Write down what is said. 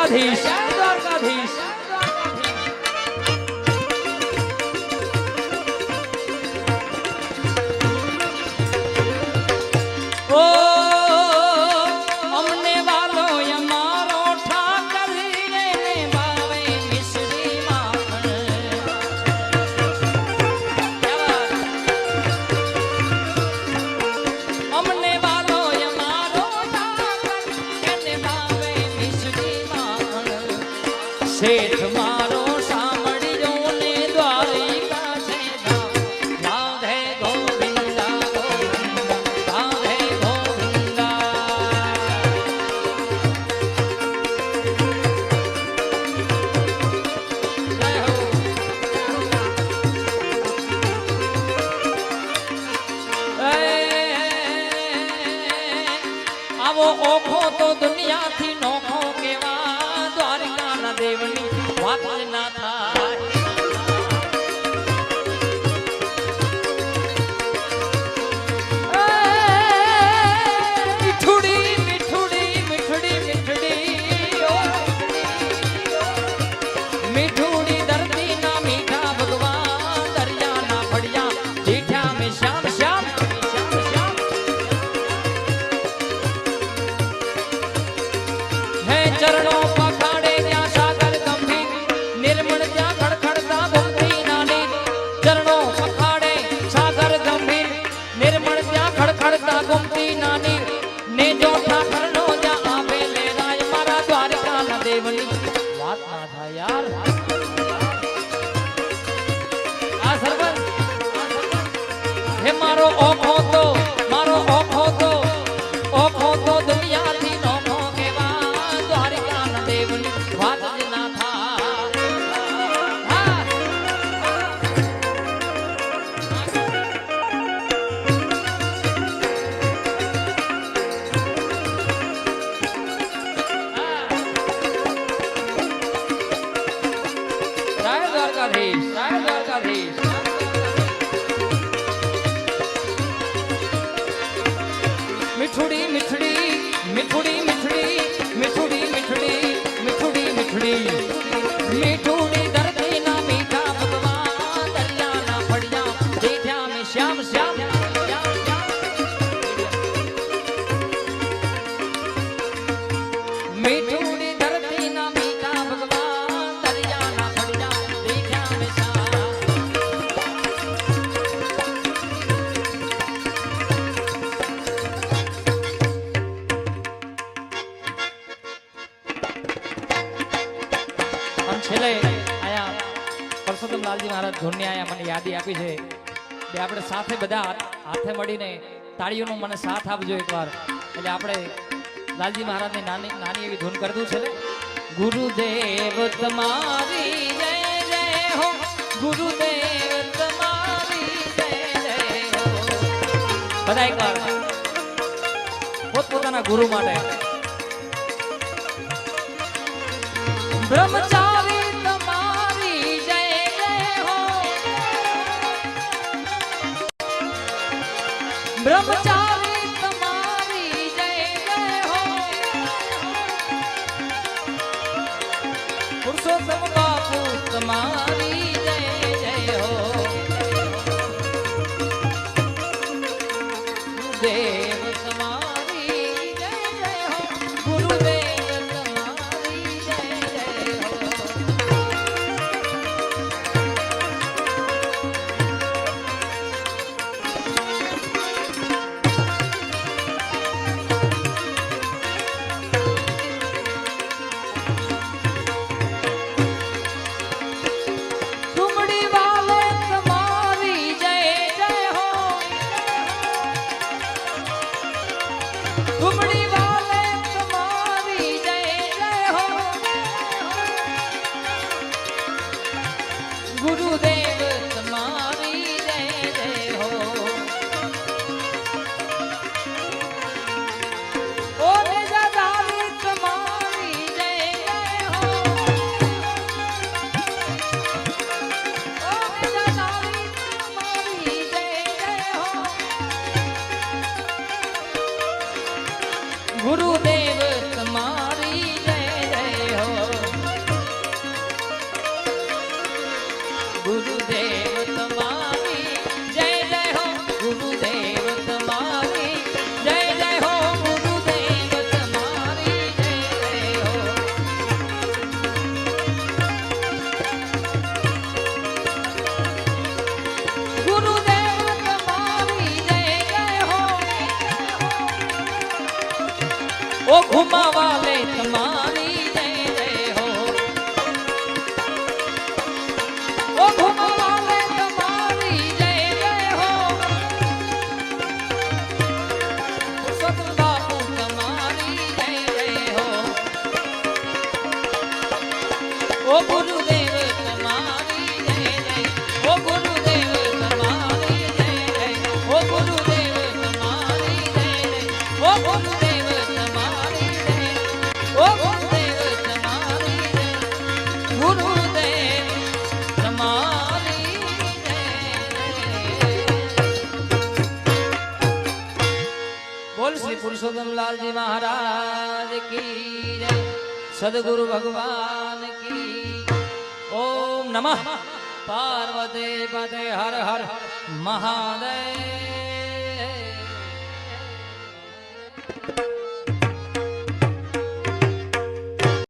દ્વારકાધીશ દ્વારકાધીશ ઓ અમને વાલો અમારો ઠાકર રે ભાવે મિશ્રી માખણ અમને વાલો અમારો ઠાકર એને ભાવે મિશ્રી માખણ શેઠ મારો સાંભળજો ને દ્વારિકા છે રાધે ગોવિંદા ગોવિંદા રાધે ગોવિંદા જય હો આવો ઓખો તો દુનિયાથી નોખો કેવા દ્વારકાના દેવની વાત જ ના થાય મીઠુડી મીઠુડી મીઠડી મીઠડી ઓ મીઠુડી ધરતી ના મીઠા ભગવાન દરિયા ના ફળિયા જીઠ્યા મે શ્યામ શ્યામ હે ચરણો પખાડે ત્યાં સાગર ગંભીર નિર્મળ ત્યાં ખડખડતા ગોમતી નાની ચરણો પખાડે સાગર ગંભીર નિર્મળ ત્યાં ખડખડતા ગોમતી નાની ને જો ઠાકરનો જ્યાં આવે લે રાય મારા દ્વારકાના દેવની વાત ના થાય યાર આ સરવર હે મારો ઓખો તો દુનિયાથી નોખો કેવા દ્વારકાના દેવની વાત જ ના થાય રાય દ્વારકાધીશ મીઠુડી મીઠડી મીઠુડી મીઠડી મીઠુડી મીઠડી મીઠુડી મીઠડી મીઠુડી ધરતી ના મીઠા ભગવાન દરિયા ના ફળિયા જીઠ્યા મે શ્યામ શ્યામ મીઠુડી ધરતી ના મીઠા ભગવાન દરિયા ના ફળિયા જીઠ્યા મે શ્યામ છેલ્લે આયા પરસોત્તમ લાલજી મહારાજ ધૂનની આયા મને યાદી આપી છે કે આપણે સાથે બધા હાથે મળીને તાળીઓનો મને સાથ આપજો એકવાર એટલે આપણે લાલજી મહારાજની નાની નાની એવી ધૂન કરતું છે ને ગુરુદેવ તમારી જય જય હો ગુરુદેવ તમારી જય જય હો બધા એકવાર પોતપોતાના ગુરુ માટે બ્રહ્મચારી તમારી જય જય હો બ્રહ્મચારી તમારી જય જય હો પુરુષોત્તમ બાપુ તમારી જય જય હો દેવ તમારી જય જય હો ગુરુદેવ તમારી જય જય હો તુમડી વાલે તમારી જય જય હો તુમડી વાલે તમારી જય જય હો ગુરુદેવ તમારી જય જય હો ઓ નિજાધારી તમારી જય જય હો ઓ નિજાધારી તમારી જય જય હો ગુરુદેવ તમારી જય જય હો ઓ ગુરુદેવ તમારી જય જય ઓ ગુરુદેવ તમારી જય જય ઓ ગુરુદેવ તમારી જય જય ઓ ગુરુદેવ તમારી જય ઓ ગુરુદેવ તમારી જય ગુરુદેવ તમારી જય બોલ શ્રી પુરુષોત્તમ લાલજી મહારાજ કી જય सदगुरु भगवान की ओम नमः पार्वती पते हर हर महादेव।